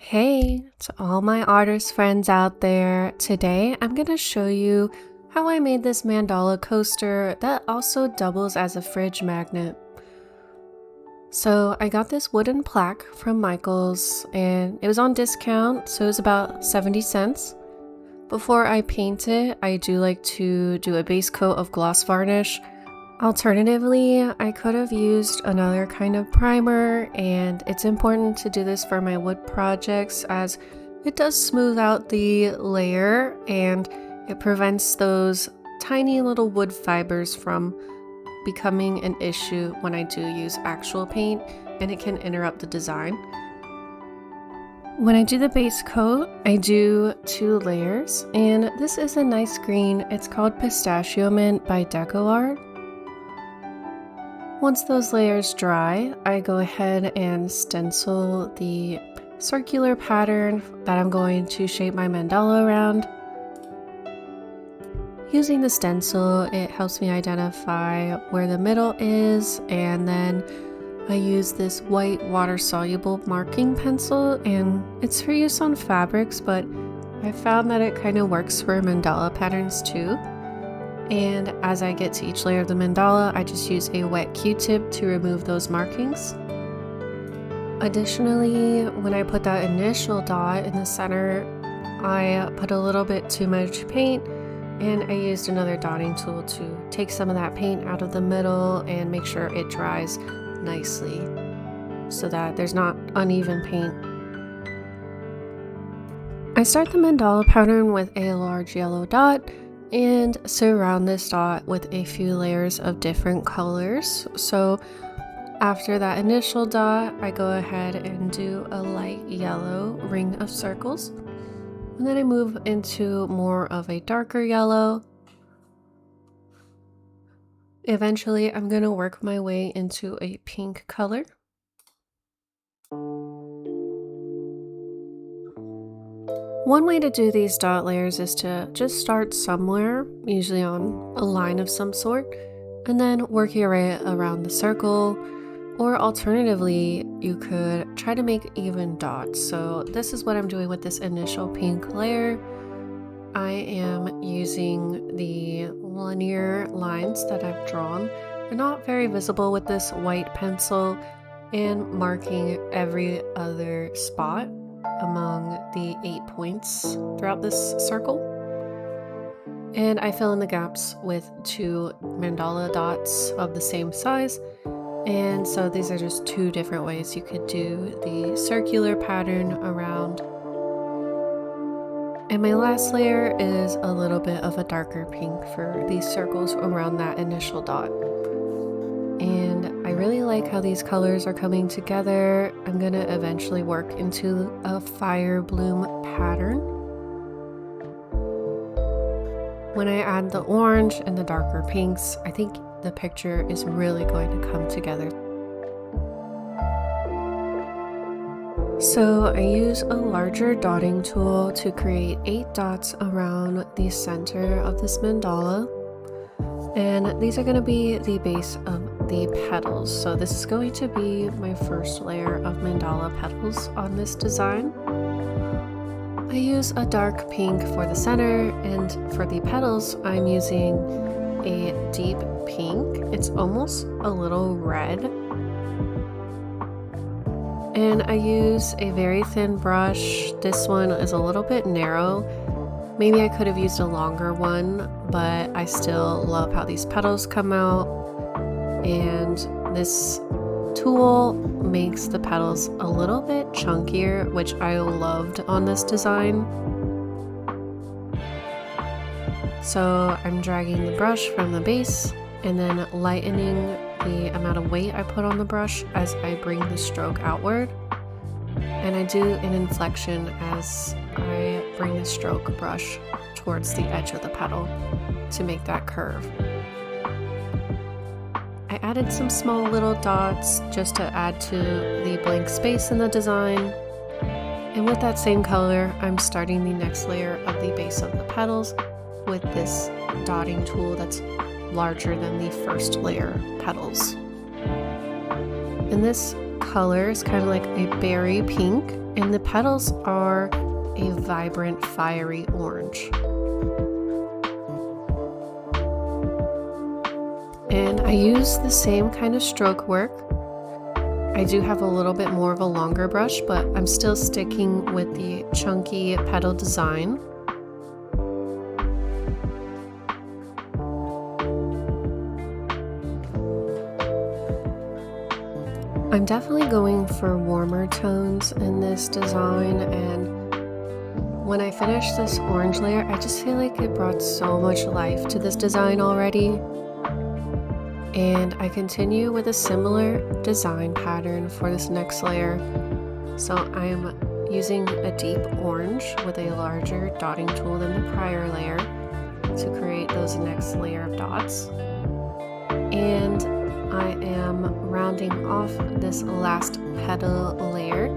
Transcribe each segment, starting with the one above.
Hey, to all my artist friends out there. Today I'm going to show you how I made this mandala coaster that also doubles as a fridge magnet. So I got this wooden plaque from Michael's and it was on discount, so it was about 70 cents. Before I paint it, I do like to do a base coat of gloss varnish. Alternatively, I could have used another kind of primer, and it's important to do this for my wood projects as it does smooth out the layer and it prevents those tiny little wood fibers from becoming an issue when I do use actual paint, and it can interrupt the design. When I do the base coat, I do 2 layers, and this is a nice green. It's called Pistachio Mint by Decorative. Once those layers dry, I go ahead and stencil the circular pattern that I'm going to shape my mandala around. Using the stencil, it helps me identify where the middle is, and then I use this white water-soluble marking pencil, and it's for use on fabrics, but I found that it kind of works for mandala patterns too. And as I get to each layer of the mandala, I just use a wet Q-tip to remove those markings. Additionally, when I put that initial dot in the center, I put a little bit too much paint, and I used another dotting tool to take some of that paint out of the middle and make sure it dries nicely so that there's not uneven paint. I start the mandala pattern with a large yellow dot and surround this dot with a few layers of different colors. So after that initial dot, I go ahead and do a light yellow ring of circles, and then I move into more of a darker yellow. Eventually I'm going to work my way into a pink color. One way to do these dot layers is to just start somewhere, usually on a line of some sort, and then work your way around the circle. Or alternatively, you could try to make even dots. So this is what I'm doing with this initial pink layer. I am using the linear lines that I've drawn. They're not very visible with this white pencil, and marking every other spot among the 8 points throughout this circle. And I fill in the gaps with 2 mandala dots of the same size. And so these are just 2 different ways you could do the circular pattern around. And my last layer is a little bit of a darker pink for these circles around that initial dot. And I really like how these colors are coming together. I'm gonna eventually work into a fire bloom pattern. When I add the orange and the darker pinks, I think the picture is really going to come together. So I use a larger dotting tool to create 8 dots around the center of this mandala. And these are going to be the base of the petals. So this is going to be my first layer of mandala petals on this design. I use a dark pink for the center, and for the petals I'm using a deep pink. It's almost a little red. And I use a very thin brush. This one is a little bit narrow. Maybe I could have used a longer one, but I still love how these petals come out. And this tool makes the petals a little bit chunkier, which I loved on this design. So I'm dragging the brush from the base and then lightening the amount of weight I put on the brush as I bring the stroke outward. And I do an inflection as I bring the stroke brush towards the edge of the petal to make that curve. I added some small little dots just to add to the blank space in the design. And with that same color, I'm starting the next layer of the base of the petals with this dotting tool that's larger than the first layer petals. And this color is kind of like a berry pink, And the petals are a vibrant, fiery orange. And I use the same kind of stroke work. I do have a little bit more of a longer brush, but I'm still sticking with the chunky petal design. I'm definitely going for warmer tones in this design, and when I finish this orange layer, I just feel like it brought so much life to this design already. And I continue with a similar design pattern for this next layer. So I'm using a deep orange with a larger dotting tool than the prior layer to create those next layer of dots. And I am rounding off this last petal layer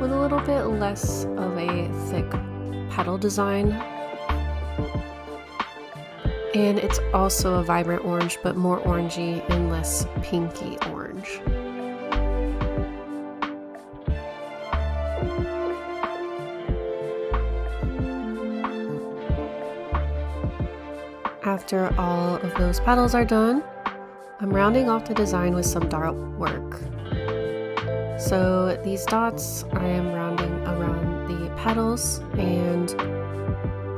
with a little bit less of a thick petal design. And it's also a vibrant orange, but more orangey and less pinky orange. After all of those petals are done, I'm rounding off the design with some dot work. So these dots, I am rounding around the petals, and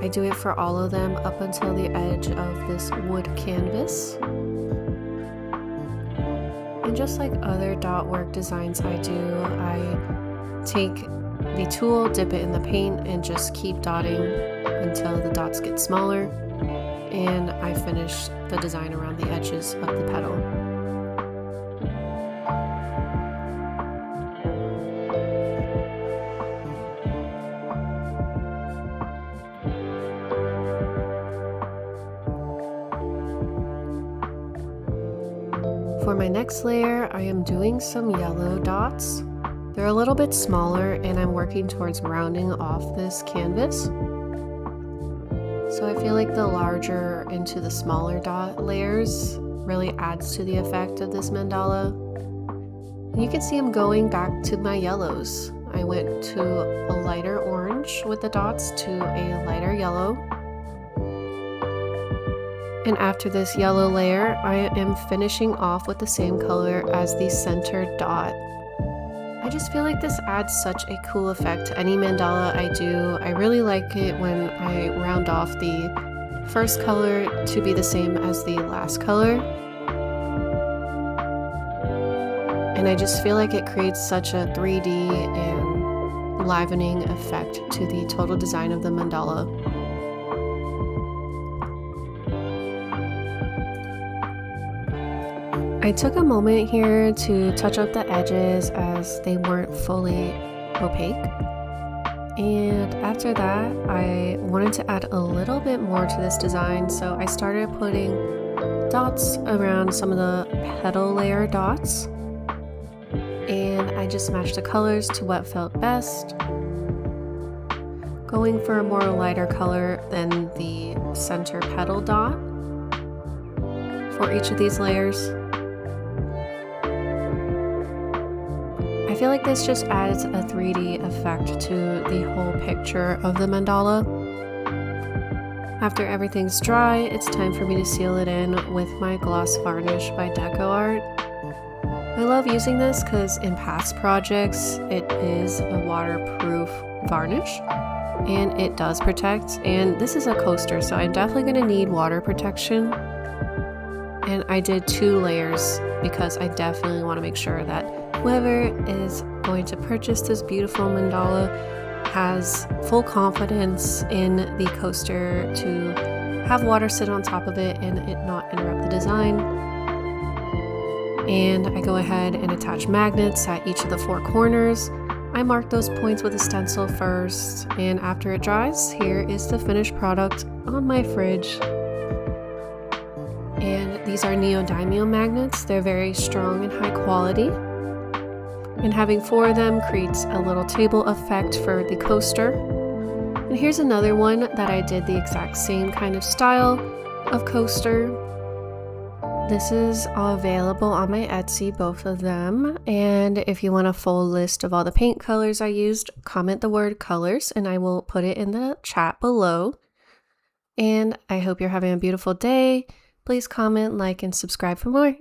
I do it for all of them up until the edge of this wood canvas. And just like other dot work designs I do, I take the tool, dip it in the paint, and just keep dotting until the dots get smaller, and I finish the design around the edges of the petal. For my next layer, I am doing some yellow dots. They're a little bit smaller, and I'm working towards rounding off this canvas. So I feel like the larger into the smaller dot layers really adds to the effect of this mandala. And you can see I'm going back to my yellows. I went to a lighter orange with the dots to a lighter yellow. And after this yellow layer, I am finishing off with the same color as the center dot. I just feel like this adds such a cool effect to any mandala I do. I really like it when I round off the first color to be the same as the last color. And I just feel like it creates such a 3D and livening effect to the total design of the mandala. I took a moment here to touch up the edges as they weren't fully opaque. And after that, I wanted to add a little bit more to this design, so I started putting dots around some of the petal layer dots. And I just matched the colors to what felt best, going for a more lighter color than the center petal dot for each of these layers. I feel like this just adds a 3D effect to the whole picture of the mandala. After everything's dry, it's time for me to seal it in with my gloss varnish by DecoArt. I love using this because in past projects, it is a waterproof varnish and it does protect. And this is a coaster, so I'm definitely going to need water protection. And I did 2 layers because I definitely want to make sure that whoever is going to purchase this beautiful mandala has full confidence in the coaster to have water sit on top of it and it not interrupt the design. And I go ahead and attach magnets at each of the 4 corners. I mark those points with a stencil first, and after it dries, here is the finished product on my fridge. And these are neodymium magnets. They're very strong and high quality. And having 4 of them creates a little table effect for the coaster. And here's another one that I did the exact same kind of style of coaster. This is all available on my Etsy, both of them. And if you want a full list of all the paint colors I used, comment the word colors and I will put it in the chat below. And I hope you're having a beautiful day. Please comment, like, and subscribe for more.